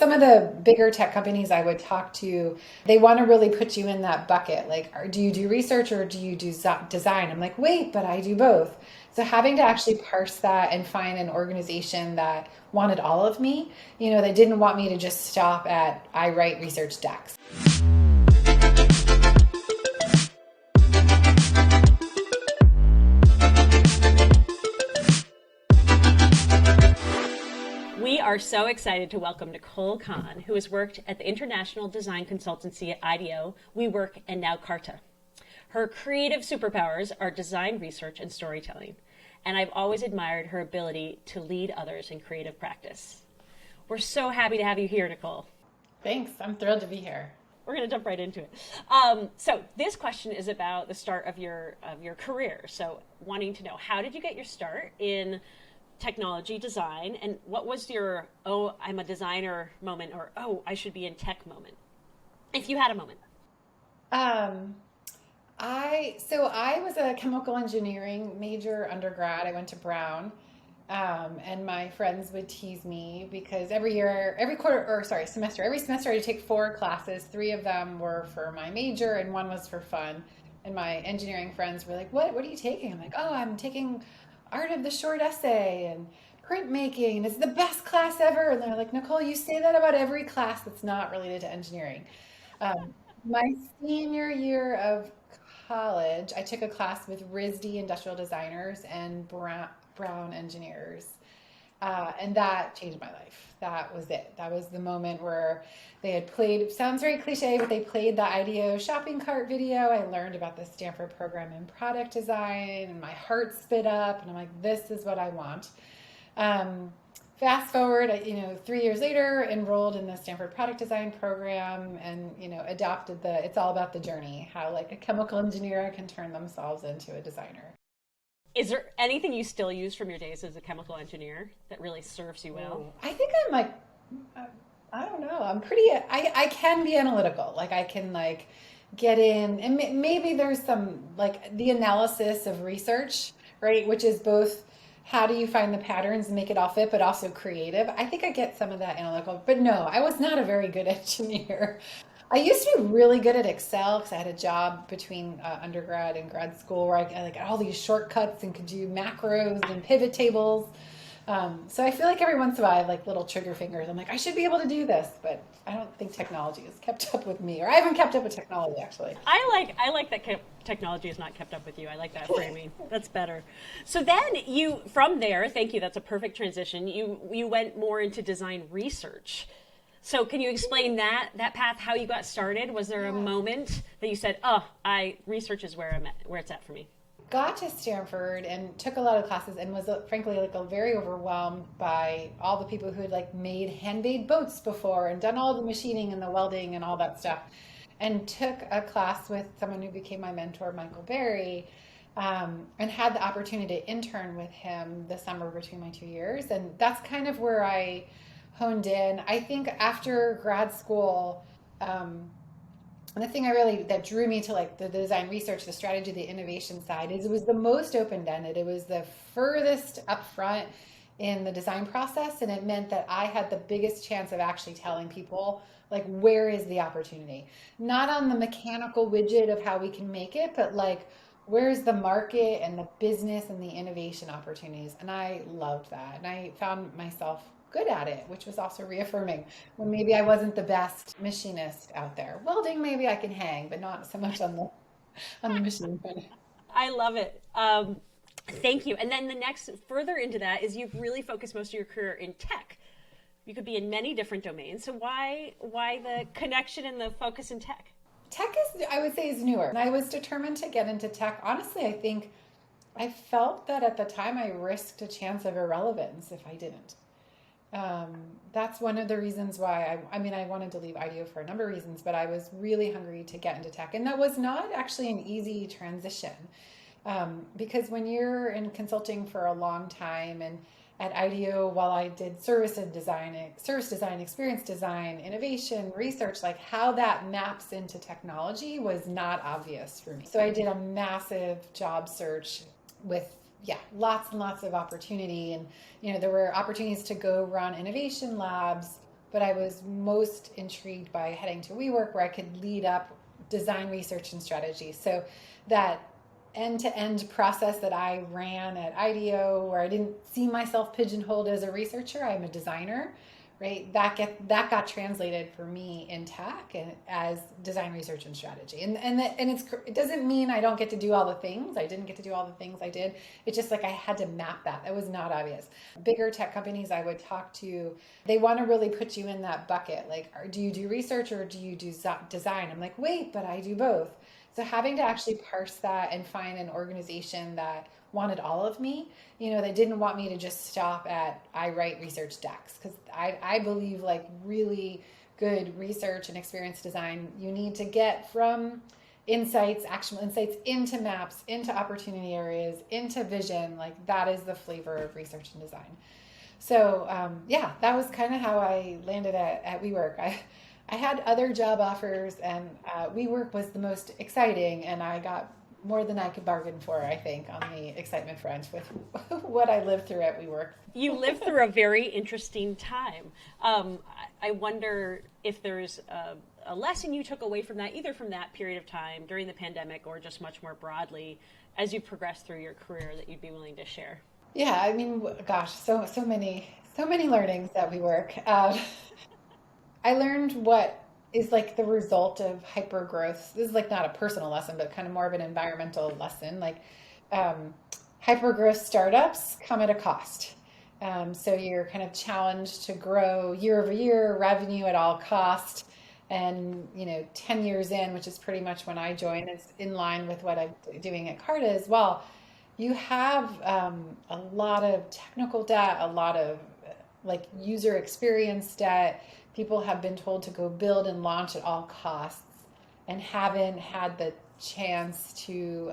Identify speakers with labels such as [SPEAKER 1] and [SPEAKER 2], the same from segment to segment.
[SPEAKER 1] some of the bigger tech companies I would talk to, they want to really put you in that bucket. Like, do you do research or do you do design? I'm like, wait, but I do both. So having to actually parse that and find an organization that wanted all of me, they didn't want me to just stop at I write research decks.
[SPEAKER 2] We are so excited to welcome Nicole Kahn, who has worked at the international design consultancy at IDEO, WeWork, and now Carta. Her creative superpowers are design research and storytelling, and I've always admired her ability to lead others in creative practice. We're so happy to have you here, Nicole.
[SPEAKER 1] Thanks. I'm thrilled to be here.
[SPEAKER 2] We're going to jump right into it. So this question is about the start of your career. So wanting to know, how did you get your start in technology design, and what was your, oh, I'm a designer moment, or, oh, I should be in tech moment, if you had a moment?
[SPEAKER 1] I was a chemical engineering major undergrad. I went to Brown, and my friends would tease me because every semester, I had to take 4 classes. 3 of them were for my major, and 1 was for fun. And my engineering friends were like, "What are you taking?" I'm like, "Oh, I'm taking art of the short essay and printmaking. It's the best class ever." And they're like, "Nicole, you say that about every class that's not related to engineering." My senior year of college, I took a class with RISD industrial designers and Brown engineers. And that changed my life. That was it. That was the moment where they had played, it sounds very cliche, but they played the IDEO shopping cart video. I learned about the Stanford program in product design, and my heart spit up, and I'm like, this is what I want. Fast forward, 3 years later, enrolled in the Stanford product design program, and, adopted it's all about the journey, how like a chemical engineer can turn themselves into a designer.
[SPEAKER 2] Is there anything you still use from your days as a chemical engineer that really serves you well?
[SPEAKER 1] I think I'm like, I don't know. I can be analytical. Like I can like get in, and maybe there's some like the analysis of research, right? Which is both how do you find the patterns and make it all fit, but also creative. I think I get some of that analytical, but no, I was not a very good engineer. I used to be really good at Excel because I had a job between undergrad and grad school where I like all these shortcuts and could do macros and pivot tables. So I feel like every once in a while I have like little trigger fingers. I'm like, I should be able to do this, but I don't think technology has kept up with me, or I haven't kept up with technology actually.
[SPEAKER 2] I like that technology has not kept up with you. I like that framing. That's better. So then from there, thank you. That's a perfect transition. You went more into design research. So can you explain that path, how you got started? Was there a moment that you said, "Oh, research is where it's at for me"?
[SPEAKER 1] Got to Stanford and took a lot of classes and was frankly like very overwhelmed by all the people who had like made handmade boats before and done all the machining and the welding and all that stuff. And took a class with someone who became my mentor, Michael Berry, and had the opportunity to intern with him the summer between my 2 years. And that's kind of where I honed in. I think after grad school, and the thing that drew me to like the design research, the strategy, the innovation side is it was the most open-ended. It was the furthest up front in the design process, and it meant that I had the biggest chance of actually telling people like where is the opportunity, not on the mechanical widget of how we can make it, but like where's the market and the business and the innovation opportunities. And I loved that, and I found myself good at it, which was also reaffirming when maybe I wasn't the best machinist out there. Welding, maybe I can hang, but not so much on the machine.
[SPEAKER 2] I love it. Thank you. And then the next further into that is you've really focused most of your career in tech. You could be in many different domains. So why the connection and the focus in tech?
[SPEAKER 1] Tech I would say, is newer. And I was determined to get into tech. Honestly, I think I felt that at the time I risked a chance of irrelevance if I didn't. That's one of the reasons why I wanted to leave IDEO for a number of reasons, but I was really hungry to get into tech. And that was not actually an easy transition. Because when you're in consulting for a long time, and at IDEO, while I did service design, experience design, innovation, research, like how that maps into technology was not obvious for me. So I did a massive job search with lots and lots of opportunity. And, there were opportunities to go run innovation labs but I was most intrigued by heading to WeWork, where I could lead up design research and strategy. So that end-to-end process that I ran at IDEO, where I didn't see myself pigeonholed as a researcher, I'm a designer, right? That got translated for me in tech and as design research and strategy. It doesn't mean I don't get to do all the things. I didn't get to do all the things I did. It's just like I had to map that. That was not obvious. Bigger tech companies I would talk to, they want to really put you in that bucket. Like, do you do research or do you do design? I'm like, wait, but I do both. So having to actually parse that and find an organization that wanted all of me, they didn't want me to just stop at I write research decks, because I believe like really good research and experience design, you need to get from insights, actionable insights, into maps, into opportunity areas, into vision. Like that is the flavor of research and design. So yeah, that was kind of how I landed at WeWork. I had other job offers, and WeWork was the most exciting, and I got more than I could bargain for, I think, on the excitement front with what I lived through at WeWork.
[SPEAKER 2] You lived through a very interesting time. I wonder if there's a lesson you took away from that, either from that period of time during the pandemic or just much more broadly as you progressed through your career, that you'd be willing to share.
[SPEAKER 1] Yeah, I mean, gosh, so many learnings at WeWork. I learned what is like the result of hypergrowth. This is like not a personal lesson, but kind of more of an environmental lesson. Like hypergrowth startups come at a cost. So you're kind of challenged to grow year over year, revenue at all cost. And 10 years in, which is pretty much when I joined, it's in line with what I'm doing at Carta as well. You have a lot of technical debt, a lot of like user experience debt. People have been told to go build and launch at all costs and haven't had the chance to,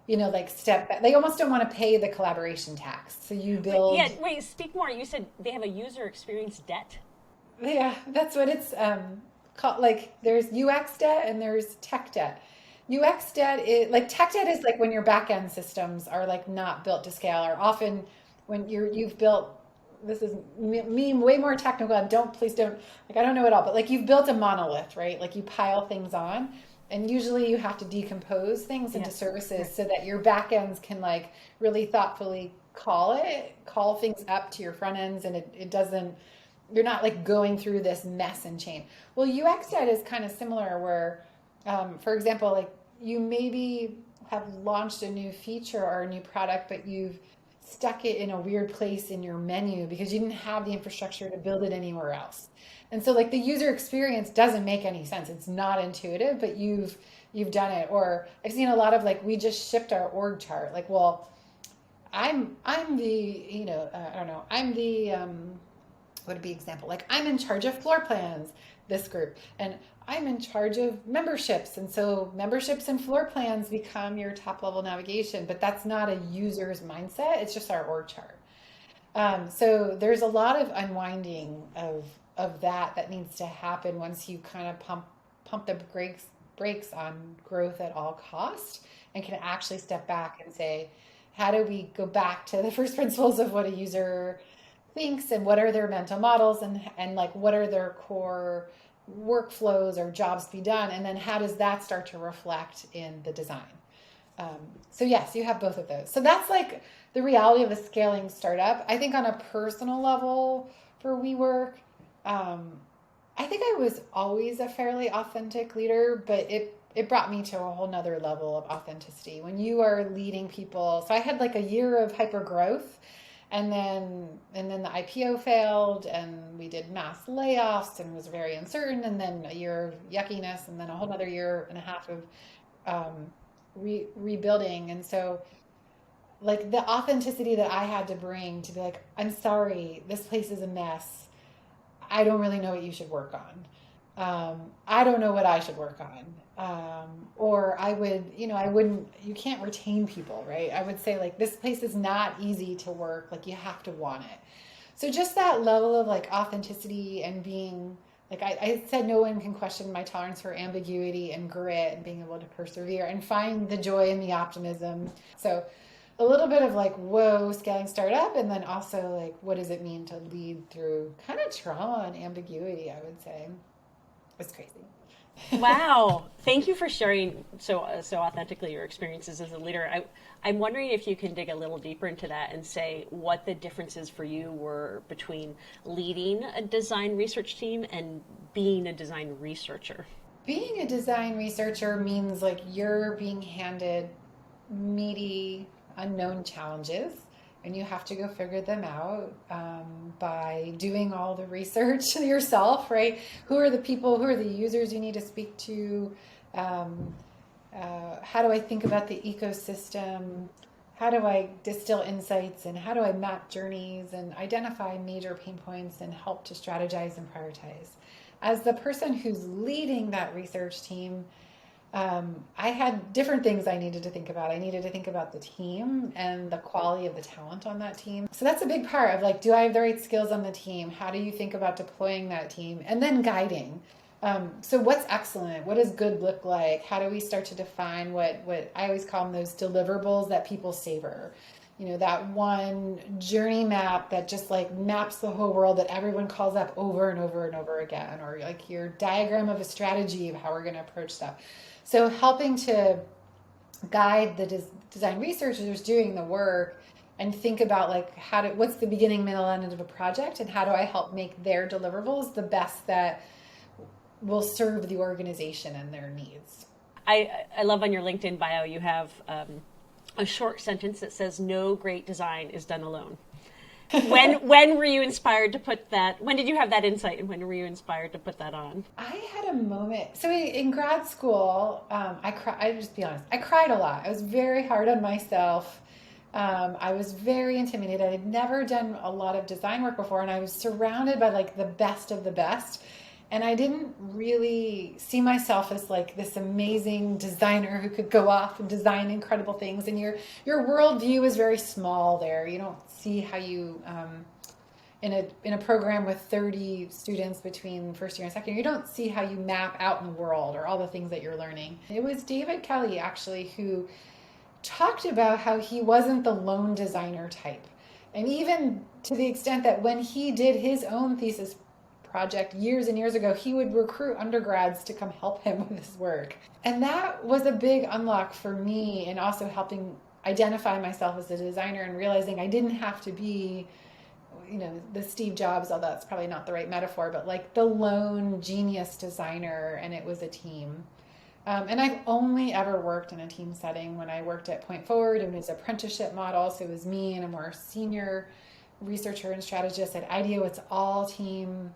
[SPEAKER 1] like step back. They almost don't want to pay the collaboration tax. So you build.
[SPEAKER 2] Yeah, wait, speak more. You said they have a user experience debt.
[SPEAKER 1] Yeah, that's what it's called. Like there's UX debt and there's tech debt. UX debt is like tech debt is like when your back end systems are like not built to scale, or often when you've built, this is me way more technical, and please don't, like I don't know it all, but like you've built a monolith, right? Like you pile things on, and usually you have to decompose things into services so that your back ends can like really thoughtfully call things up to your front ends, and it doesn't, you're not like going through this mess and chain. Well, UX debt is kind of similar, where for example, like you maybe have launched a new feature or a new product, but you've stuck it in a weird place in your menu because you didn't have the infrastructure to build it anywhere else. And so like the user experience doesn't make any sense. It's not intuitive, but you've done it. Or I've seen a lot of like, we just shipped our org chart. Like, well, I'm the, I don't know, I'm the, what would be example? Like I'm in charge of floor plans, this group, and I'm in charge of memberships. And so memberships and floor plans become your top level navigation, but that's not a user's mindset. It's just our org chart. So there's a lot of unwinding of that needs to happen once you kind of pump the brakes on growth at all cost, and can actually step back and say, how do we go back to the first principles of what a user thinks, and what are their mental models, and like what are their core workflows or jobs to be done, and then how does that start to reflect in the design. So yes, you have both of those. So that's like the reality of a scaling startup. I think on a personal level for WeWork, I think I was always a fairly authentic leader, but it brought me to a whole nother level of authenticity when you are leading people. So I had like a year of hyper growth, and then the IPO failed, and we did mass layoffs, and it was very uncertain, and then a year of yuckiness, and then a whole other year and a half of rebuilding. And so like the authenticity that I had to bring to be like, I'm sorry, this place is a mess. I don't really know what you should work on. I don't know what I should work on. Or I wouldn't, you can't retain people, right? I would say like, this place is not easy to work. Like you have to want it. So just that level of like authenticity and being like, I said, no one can question my tolerance for ambiguity and grit and being able to persevere and find the joy and the optimism. So a little bit of like, whoa, scaling startup. And then also like, what does it mean to lead through kind of trauma and ambiguity, I would say. It's crazy.
[SPEAKER 2] Wow. Thank you for sharing so authentically your experiences as a leader. I'm wondering if you can dig a little deeper into that and say what the differences for you were between leading a design research team and being a design researcher.
[SPEAKER 1] Being a design researcher means like you're being handed meaty, unknown challenges, and you have to go figure them out by doing all the research yourself, right? Who are the people, who are the users you need to speak to? Um, how do I think about the ecosystem? How do I distill insights and how do I map journeys and identify major pain points and help to strategize and prioritize? As the person who's leading that research team, I had different things I needed to think about. I needed to think about the team and the quality of the talent on that team. So that's a big part of like, do I have the right skills on the team? How do you think about deploying that team? And then guiding. So what's excellent? What does good look like? How do we start to define what I always call them those deliverables that people savor? You know, that one journey map that just like maps the whole world that everyone calls up over and over and over again, or like your diagram of a strategy of how we're going to approach stuff. So helping to guide the design researchers doing the work and think about like what's the beginning, middle, end of a project, and how do I help make their deliverables the best that will serve the organization and their needs.
[SPEAKER 2] I love on your LinkedIn bio you have a short sentence that says, "No great design is done alone." When were you inspired to put that? When did you have that insight, and when were you inspired to put that on?
[SPEAKER 1] I had a moment. So in grad school, I just be honest, I cried a lot. I was very hard on myself. I was very intimidated. I had never done a lot of design work before, and I was surrounded by like the best of the best. And I didn't really see myself as like this amazing designer who could go off and design incredible things. And your worldview is very small there. You don't see how you, in a program with 30 students between first year and second year, you don't see how you map out in the world or all the things that you're learning. It was David Kelly actually who talked about how he wasn't the lone designer type. And even to the extent that when he did his own thesis project years and years ago, he would recruit undergrads to come help him with his work. And that was a big unlock for me, and also helping identify myself as a designer and realizing I didn't have to be, you know, the Steve Jobs, although that's probably not the right metaphor, but like the lone genius designer, and it was a team. And I've only ever worked in a team setting. When I worked at Point Forward, it was an apprenticeship model, so it was me and a more senior researcher and strategist. At IDEO, it's all team.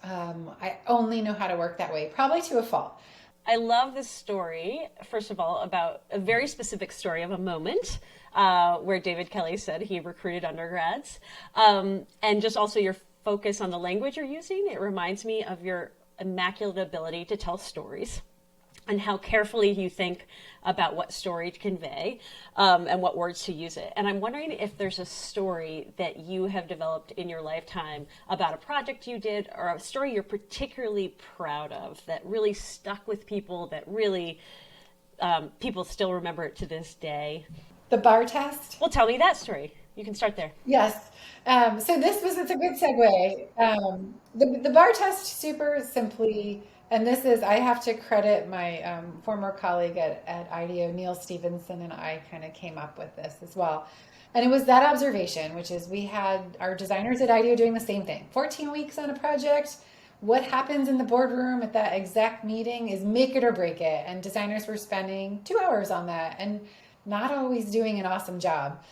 [SPEAKER 1] I only know how to work that way, probably to a fault.
[SPEAKER 2] I love this story, first of all, about a very specific story of a moment where David Kelly said he recruited undergrads. And just also your focus on the language you're using. It reminds me of your immaculate ability to tell stories and how carefully you think about what story to convey and what words to use it. And I'm wondering if there's a story that you have developed in your lifetime about a project you did, or a story you're particularly proud of that really stuck with people, that really people still remember it to this day.
[SPEAKER 1] The bar test?
[SPEAKER 2] Well, tell me that story. You can start there.
[SPEAKER 1] Yes. So it's a good segue. The bar test, super simply, and this is, I have to credit my former colleague at IDEO, Neil Stevenson, and I kind of came up with this as well. And it was that observation, which is we had our designers at IDEO doing the same thing. 14 weeks on a project. What happens in the boardroom at that exact meeting is make it or break it. And designers were spending 2 hours on that and not always doing an awesome job.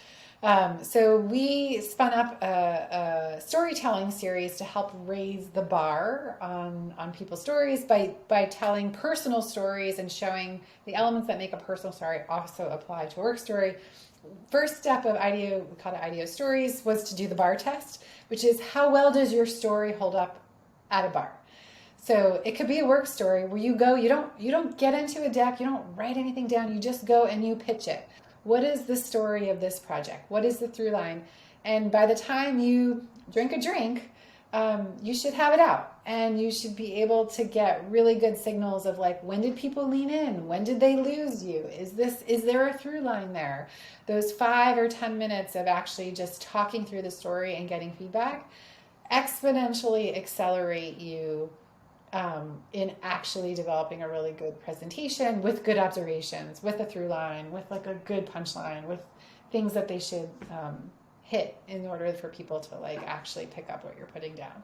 [SPEAKER 1] So we spun up a storytelling series to help raise the bar on people's stories by telling personal stories and showing the elements that make a personal story also apply to a work story. First step of IDEO, we call it IDEO Stories, was to do the bar test, which is how well does your story hold up at a bar? So it could be a work story where you go, you don't get into a deck, you don't write anything down, you just go and you pitch it. What is the story of this project? What is the through line? And by the time you drink a drink, you should have it out, and you should be able to get really good signals of like, when did people lean in? When did they lose you? Is there a through line there? Those 5 or 10 minutes of actually just talking through the story and getting feedback exponentially accelerate you in actually developing a really good presentation with good observations, with a through line, with like a good punchline, with things that they should hit in order for people to like actually pick up what you're putting down.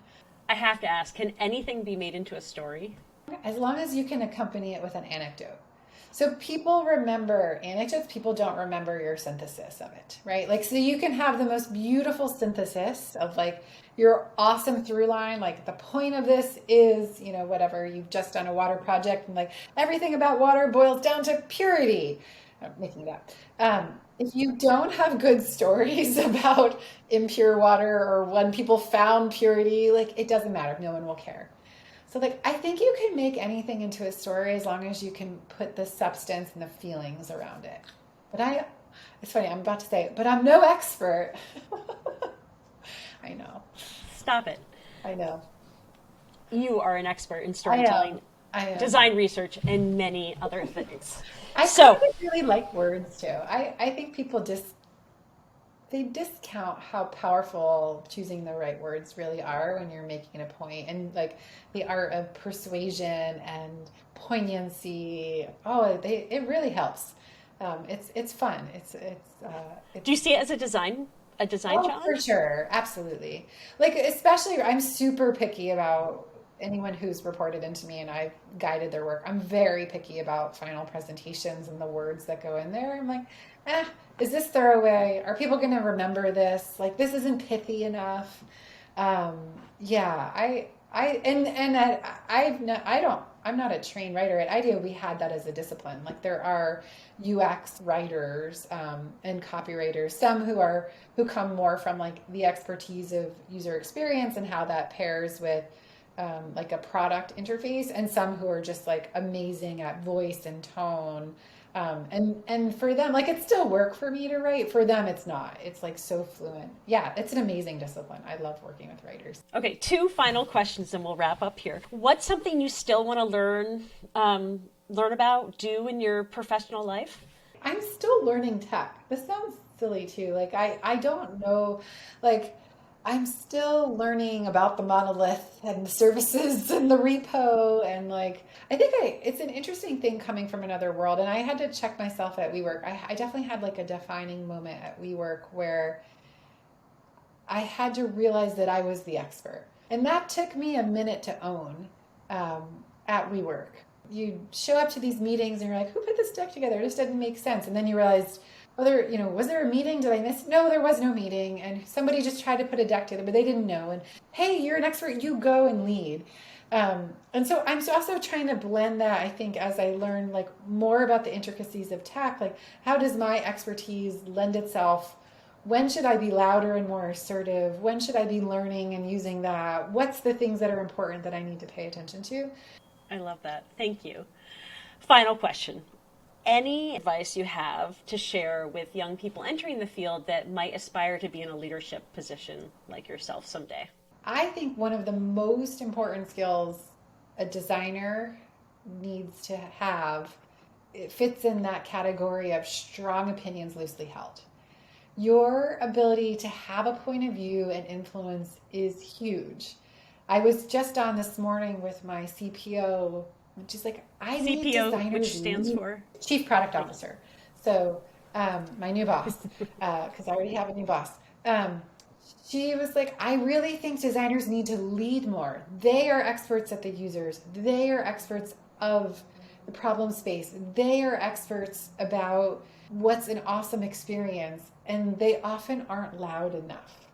[SPEAKER 2] I have to ask, can anything be made into a story?
[SPEAKER 1] As long as you can accompany it with an anecdote. So people remember anecdotes, people don't remember your synthesis of it, right? Like, so you can have the most beautiful synthesis of like your awesome through line, like the point of this is, you know, whatever, you've just done a water project and like everything about water boils down to purity. I'm making that up. If you don't have good stories about impure water or when people found purity, like it doesn't matter, no one will care. So like I think you can make anything into a story as long as you can put the substance and the feelings around it. But it's funny, I'm about to say it, but I'm no expert. I know.
[SPEAKER 2] Stop it.
[SPEAKER 1] I know.
[SPEAKER 2] You are an expert in storytelling,
[SPEAKER 1] I am.
[SPEAKER 2] design research, and many other things.
[SPEAKER 1] I
[SPEAKER 2] So,
[SPEAKER 1] really like words too. I think people they discount how powerful choosing the right words really are when you're making a point, and like the art of persuasion and poignancy. It really helps. It's fun.
[SPEAKER 2] do you see it as a design
[SPEAKER 1] Oh, for
[SPEAKER 2] challenge?
[SPEAKER 1] sure. Absolutely. Like, especially, I'm super picky about anyone who's reported into me and I've guided their work. I'm very picky about final presentations and the words that go in there. I'm like, is this throwaway? Are people going to remember this? Like, this isn't pithy enough. Um, yeah, I'm not a trained writer. At IDEO, we had that as a discipline. Like there are UX writers and copywriters, some who come more from like the expertise of user experience and how that pairs with like a product interface, and some who are just like amazing at voice and tone. And for them, like it's still work for me to write. For them, it's not. It's like so fluent. Yeah, it's an amazing discipline. I love working with writers.
[SPEAKER 2] Okay, two final questions and we'll wrap up here. What's something you still want to learn about, do in your professional life?
[SPEAKER 1] I'm still learning tech. This sounds silly too. Like I don't know, like I'm still learning about the monolith and the services and the repo, and like I think it's an interesting thing coming from another world. And I had to check myself at WeWork. I definitely had like a defining moment at WeWork where I had to realize that I was the expert. And that took me a minute to own at WeWork. You show up to these meetings and you're like, who put this deck together? It just didn't make sense. And then you realized, was there a meeting? Did I miss? No, there was no meeting. And somebody just tried to put a deck together, but they didn't know. And hey, you're an expert, you go and lead. And so I'm also trying to blend that, I think, as I learn like more about the intricacies of tech, like how does my expertise lend itself? When should I be louder and more assertive? When should I be learning and using that? What's the things that are important that I need to pay attention to?
[SPEAKER 2] I love that. Thank you. Final question. Any advice you have to share with young people entering the field that might aspire to be in a leadership position like yourself someday?
[SPEAKER 1] I think one of the most important skills a designer needs to have, it fits in that category of strong opinions loosely held. Your ability to have a point of view and influence is huge. I was just on this morning with my CPO, and she's like, I need
[SPEAKER 2] CPO, which
[SPEAKER 1] designers
[SPEAKER 2] stands for?
[SPEAKER 1] Chief Product Officer. So my new boss, because I already have a new boss. She was like, I really think designers need to lead more. They are experts at the users. They are experts of the problem space. They are experts about what's an awesome experience, and they often aren't loud enough.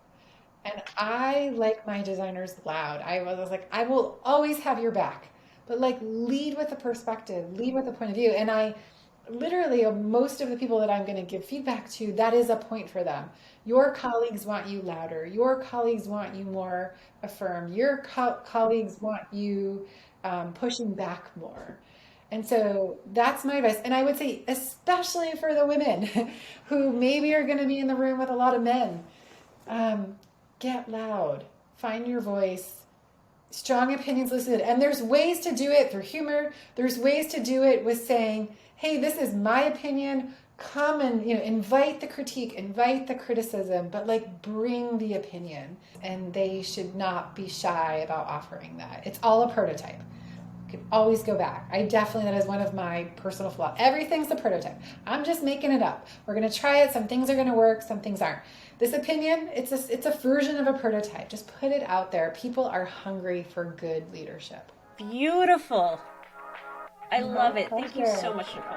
[SPEAKER 1] And I like my designers loud. I was like, I will always have your back, but like lead with a perspective, lead with a point of view. And I literally, most of the people that I'm going to give feedback to, that is a point for them. Your colleagues want you louder. Your colleagues want you more affirmed. Your colleagues want you pushing back more. And so that's my advice. And I would say, especially for the women who maybe are going to be in the room with a lot of men, get loud. find your voice, strong opinions listened. And there's ways to do it through humor. There's ways to do it with saying, hey, this is my opinion. Come and, invite the critique, invite the criticism, but like bring the opinion. And they should not be shy about offering that. It's all a prototype. You can always go back. That is one of my personal flaws. Everything's a prototype. I'm just making it up. We're going to try it. Some things are going to work. Some things aren't. This opinion, it's a version of a prototype. Just put it out there. People are hungry for good leadership.
[SPEAKER 2] Beautiful. I love it. Thank you so much, Nicole.